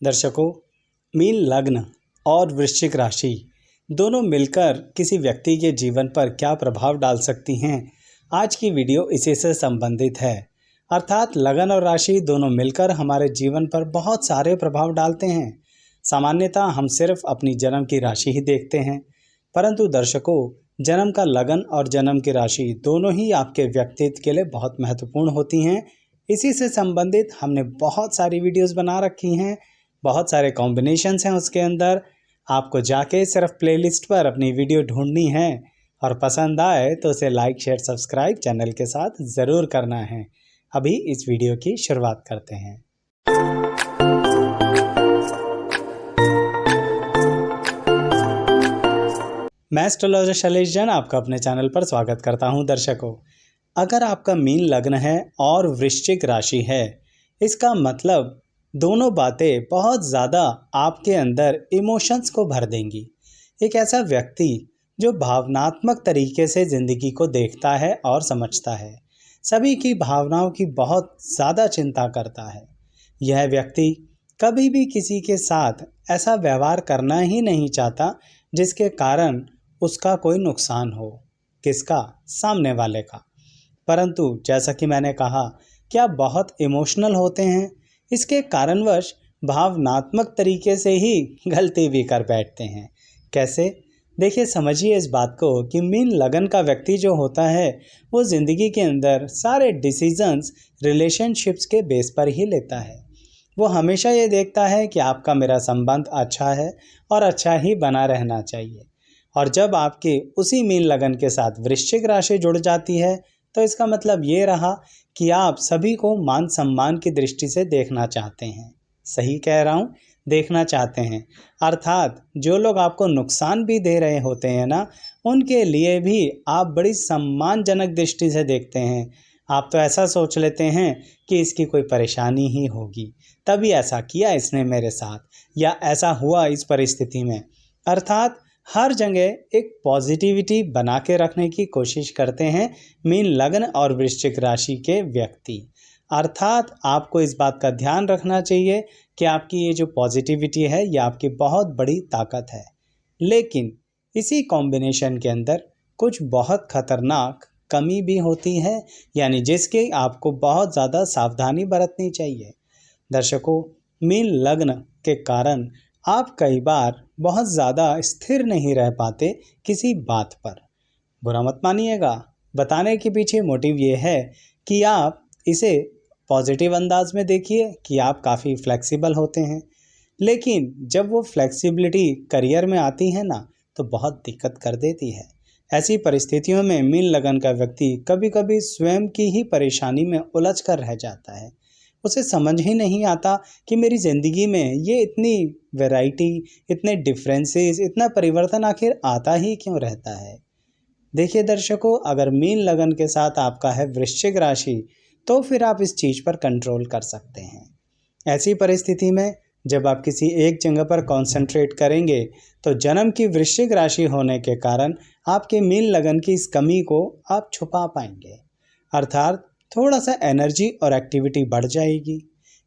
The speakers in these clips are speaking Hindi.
दर्शकों, मीन लग्न और वृश्चिक राशि दोनों मिलकर किसी व्यक्ति के जीवन पर क्या प्रभाव डाल सकती हैं, आज की वीडियो इसी से संबंधित है। अर्थात लगन और राशि दोनों मिलकर हमारे जीवन पर बहुत सारे प्रभाव डालते हैं। सामान्यतः हम सिर्फ अपनी जन्म की राशि ही देखते हैं, परंतु दर्शकों, जन्म का लगन और जन्म की राशि दोनों ही आपके व्यक्तित्व के लिए बहुत महत्वपूर्ण होती हैं। इसी से संबंधित हमने बहुत सारी वीडियोस बना रखी हैं, बहुत सारे कॉम्बिनेशंस हैं उसके अंदर। आपको जाके सिर्फ प्लेलिस्ट पर अपनी वीडियो ढूंढनी है और पसंद आए तो उसे लाइक शेयर सब्सक्राइब चैनल के साथ ज़रूर करना है। अभी इस वीडियो की शुरुआत करते हैं। मैं एस्ट्रोलॉजर शैलेश जैन आपका अपने चैनल पर स्वागत करता हूं। दर्शकों, अगर आपका मीन लग्न है और वृश्चिक राशि है, इसका मतलब दोनों बातें बहुत ज़्यादा आपके अंदर इमोशंस को भर देंगी। एक ऐसा व्यक्ति जो भावनात्मक तरीके से ज़िंदगी को देखता है और समझता है, सभी की भावनाओं की बहुत ज़्यादा चिंता करता है। यह व्यक्ति कभी भी किसी के साथ ऐसा व्यवहार करना ही नहीं चाहता जिसके कारण उसका कोई नुकसान हो। किसका? सामने वाले का। परंतु जैसा कि मैंने कहा कि आप बहुत इमोशनल होते हैं, इसके कारणवश भावनात्मक तरीके से ही गलती भी कर बैठते हैं। कैसे? देखिए, समझिए इस बात को कि मीन लगन का व्यक्ति जो होता है वो ज़िंदगी के अंदर सारे डिसीजंस रिलेशनशिप्स के बेस पर ही लेता है। वो हमेशा ये देखता है कि आपका मेरा संबंध अच्छा है और अच्छा ही बना रहना चाहिए। और जब आपके उसी मीन लगन के साथ वृश्चिक राशि जुड़ जाती है तो इसका मतलब ये रहा कि आप सभी को मान सम्मान की दृष्टि से देखना चाहते हैं। सही कह रहा हूँ, देखना चाहते हैं। अर्थात जो लोग आपको नुकसान भी दे रहे होते हैं ना, उनके लिए भी आप बड़ी सम्मानजनक दृष्टि से देखते हैं। आप तो ऐसा सोच लेते हैं कि इसकी कोई परेशानी ही होगी, तभी ऐसा किया इसने मेरे साथ, या ऐसा हुआ इस परिस्थिति में। अर्थात हर जगह एक पॉजिटिविटी बना के रखने की कोशिश करते हैं मीन लगन और वृश्चिक राशि के व्यक्ति। अर्थात आपको इस बात का ध्यान रखना चाहिए कि आपकी ये जो पॉजिटिविटी है ये आपकी बहुत बड़ी ताकत है। लेकिन इसी कॉम्बिनेशन के अंदर कुछ बहुत खतरनाक कमी भी होती है, यानी जिसके आपको बहुत ज़्यादा सावधानी बरतनी चाहिए। दर्शकों, मीन लग्न के कारण आप कई बार बहुत ज़्यादा स्थिर नहीं रह पाते किसी बात पर। बुरा मत मानिएगा, बताने के पीछे मोटिव ये है कि आप इसे पॉजिटिव अंदाज में देखिए कि आप काफ़ी फ्लेक्सिबल होते हैं। लेकिन जब वो फ्लेक्सिबिलिटी करियर में आती है ना, तो बहुत दिक्कत कर देती है। ऐसी परिस्थितियों में मीन लगन का व्यक्ति कभी कभी स्वयं की ही परेशानी में उलझ कर रह जाता है। उसे समझ ही नहीं आता कि मेरी ज़िंदगी में ये इतनी वैरायटी, इतने डिफरेंसेस, इतना परिवर्तन आखिर आता ही क्यों रहता है। देखिए दर्शकों, अगर मीन लगन के साथ आपका है वृश्चिक राशि, तो फिर आप इस चीज़ पर कंट्रोल कर सकते हैं। ऐसी परिस्थिति में जब आप किसी एक जगह पर कंसंट्रेट करेंगे तो जन्म की वृश्चिक राशि होने के कारण आपके मीन लगन की इस कमी को आप छुपा पाएंगे। अर्थात थोड़ा सा एनर्जी और एक्टिविटी बढ़ जाएगी।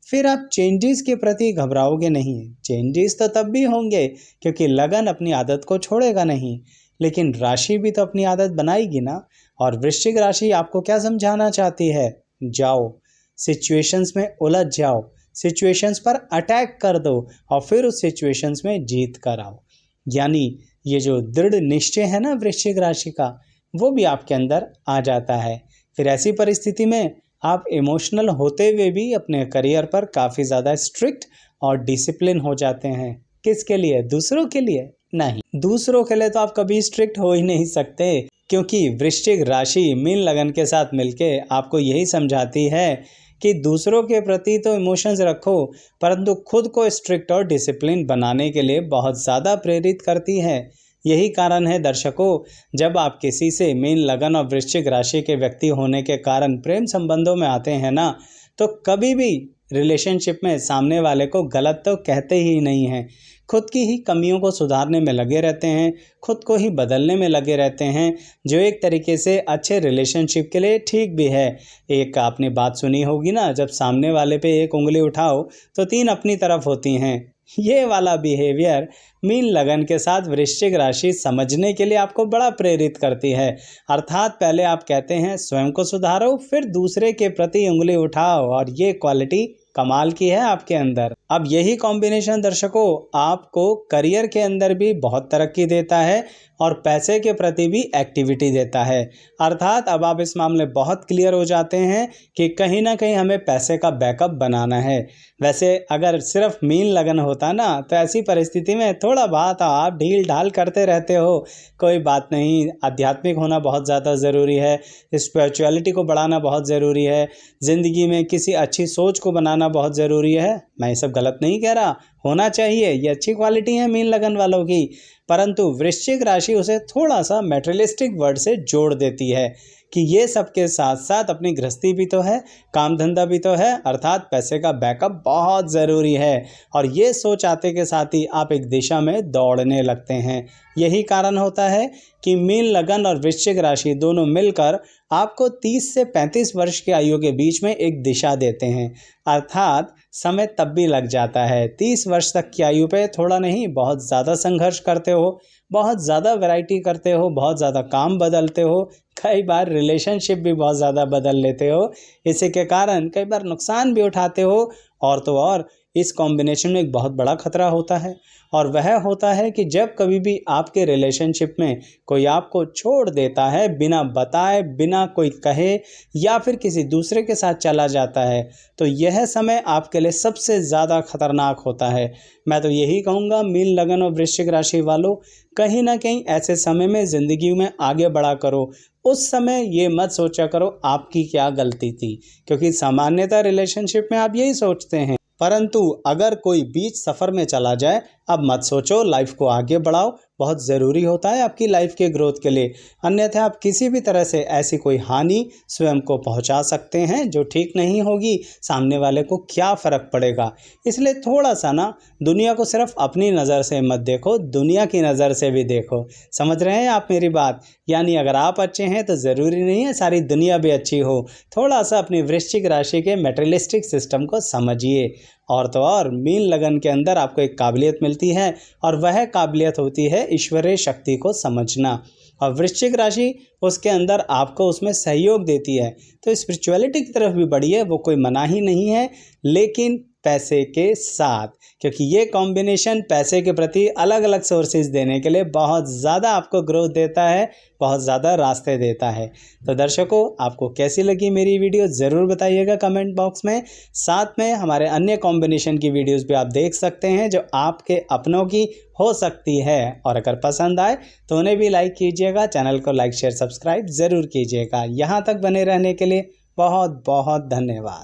फिर आप चेंजेस के प्रति घबराओगे नहीं। चेंजेस तो तब भी होंगे क्योंकि लगन अपनी आदत को छोड़ेगा नहीं, लेकिन राशि भी तो अपनी आदत बनाएगी ना। और वृश्चिक राशि आपको क्या समझाना चाहती है? जाओ, सिचुएशंस में उलझ जाओ, सिचुएशंस पर अटैक कर दो और फिर उस सिचुएशंस में जीत कर आओ। यानी ये जो दृढ़ निश्चय है ना वृश्चिक राशि का, वो भी आपके अंदर आ जाता है। फिर ऐसी परिस्थिति में आप इमोशनल होते हुए भी अपने करियर पर काफ़ी ज़्यादा स्ट्रिक्ट और डिसिप्लिन हो जाते हैं। किसके लिए? दूसरों के लिए नहीं। दूसरों के लिए तो आप कभी स्ट्रिक्ट हो ही नहीं सकते, क्योंकि वृश्चिक राशि मीन लगन के साथ मिलके आपको यही समझाती है कि दूसरों के प्रति तो इमोशंस रखो, परंतु खुद को स्ट्रिक्ट और डिसिप्लिन बनाने के लिए बहुत ज़्यादा प्रेरित करती है। यही कारण है दर्शकों, जब आप किसी से मीन लगन और वृश्चिक राशि के व्यक्ति होने के कारण प्रेम संबंधों में आते हैं ना, तो कभी भी रिलेशनशिप में सामने वाले को गलत तो कहते ही नहीं हैं, खुद की ही कमियों को सुधारने में लगे रहते हैं, खुद को ही बदलने में लगे रहते हैं, जो एक तरीके से अच्छे रिलेशनशिप के लिए ठीक भी है। एक आपने बात सुनी होगी ना, जब सामने वाले पे एक उंगली उठाओ तो 3 अपनी तरफ होती हैं। ये वाला बिहेवियर मीन लगन के साथ वृश्चिक राशि समझने के लिए आपको बड़ा प्रेरित करती है। अर्थात पहले आप कहते हैं स्वयं को सुधारो, फिर दूसरे के प्रति उंगली उठाओ, और ये क्वालिटी कमाल की है आपके अंदर। अब यही कॉम्बिनेशन दर्शकों आपको करियर के अंदर भी बहुत तरक्की देता है और पैसे के प्रति भी एक्टिविटी देता है। अर्थात अब आप इस मामले बहुत क्लियर हो जाते हैं कि कहीं ना कहीं हमें पैसे का बैकअप बनाना है। वैसे अगर सिर्फ मीन लगन होता ना तो ऐसी परिस्थिति में थोड़ा बहुत आप ढील ढाल करते रहते हो, कोई बात नहीं। आध्यात्मिक होना बहुत ज़्यादा ज़रूरी है, स्पिरिचुअलिटी को बढ़ाना बहुत ज़रूरी है, ज़िंदगी में किसी अच्छी सोच को बनाना बहुत ज़रूरी है। मैं ये सब गलत नहीं कह रहा, होना चाहिए, ये अच्छी क्वालिटी है मीन लगन वालों की। परंतु वृश्चिक राशि उसे थोड़ा सा मैटेरियलिस्टिक वर्ड से जोड़ देती है कि ये सब के साथ साथ अपनी गृहस्थी भी तो है, काम धंधा भी तो है, अर्थात पैसे का बैकअप बहुत ज़रूरी है। और ये सोच आते के साथ ही आप एक दिशा में दौड़ने लगते हैं। यही कारण होता है कि मीन लगन और वृश्चिक राशि दोनों मिलकर आपको 30 से 35 वर्ष की आयु के बीच में एक दिशा देते हैं। अर्थात समय तब भी लग जाता है। 30 वर्ष तक की आयु पे थोड़ा नहीं, बहुत ज़्यादा संघर्ष करते हो, बहुत ज़्यादा वैरायटी करते हो, बहुत ज़्यादा काम बदलते हो, कई बार रिलेशनशिप भी बहुत ज़्यादा बदल लेते हो। इसी के कारण कई बार नुकसान भी उठाते हो। और तो और इस कॉम्बिनेशन में एक बहुत बड़ा खतरा होता है, और वह होता है कि जब कभी भी आपके रिलेशनशिप में कोई आपको छोड़ देता है बिना बताए, बिना कोई कहे, या फिर किसी दूसरे के साथ चला जाता है, तो यह समय आपके लिए सबसे ज़्यादा खतरनाक होता है। मैं तो यही कहूँगा मीन लगन और वृश्चिक राशि वालों, कहीं ना कहीं ऐसे समय में ज़िंदगी में आगे बढ़ा करो। उस समय ये मत सोचा करो आपकी क्या गलती थी, क्योंकि सामान्यतः रिलेशनशिप में आप यही सोचते हैं। परंतु अगर कोई बीच सफ़र में चला जाए, अब मत सोचो, लाइफ को आगे बढ़ाओ, बहुत ज़रूरी होता है आपकी लाइफ के ग्रोथ के लिए। अन्यथा आप किसी भी तरह से ऐसी कोई हानि स्वयं को पहुंचा सकते हैं जो ठीक नहीं होगी। सामने वाले को क्या फ़र्क पड़ेगा। इसलिए थोड़ा सा ना दुनिया को सिर्फ अपनी नज़र से मत देखो, दुनिया की नज़र से भी देखो। समझ रहे हैं आप मेरी बात? यानी अगर आप अच्छे हैं तो ज़रूरी नहीं है सारी दुनिया भी अच्छी हो। थोड़ा सा अपनी वृश्चिक राशि के मेटेरियलिस्टिक सिस्टम को समझिए। और तो और मीन लगन के अंदर आपको एक काबिलियत मिलती है, और वह काबिलियत होती है ईश्वरीय शक्ति को समझना, और वृश्चिक राशि उसके अंदर आपको उसमें सहयोग देती है। तो स्पिरिचुअलिटी की तरफ भी बढ़िए, वो कोई मना ही नहीं है, लेकिन पैसे के साथ, क्योंकि ये कॉम्बिनेशन पैसे के प्रति अलग अलग सोर्सेज देने के लिए बहुत ज़्यादा आपको ग्रोथ देता है, बहुत ज़्यादा रास्ते देता है। तो दर्शकों, आपको कैसी लगी मेरी वीडियो ज़रूर बताइएगा कमेंट बॉक्स में। साथ में हमारे अन्य कॉम्बिनेशन की वीडियोस भी आप देख सकते हैं जो आपके अपनों की हो सकती है, और अगर पसंद आए तो उन्हें भी लाइक कीजिएगा, चैनल को लाइक शेयर सब्सक्राइब ज़रूर कीजिएगा। यहाँ तक बने रहने के लिए बहुत बहुत धन्यवाद।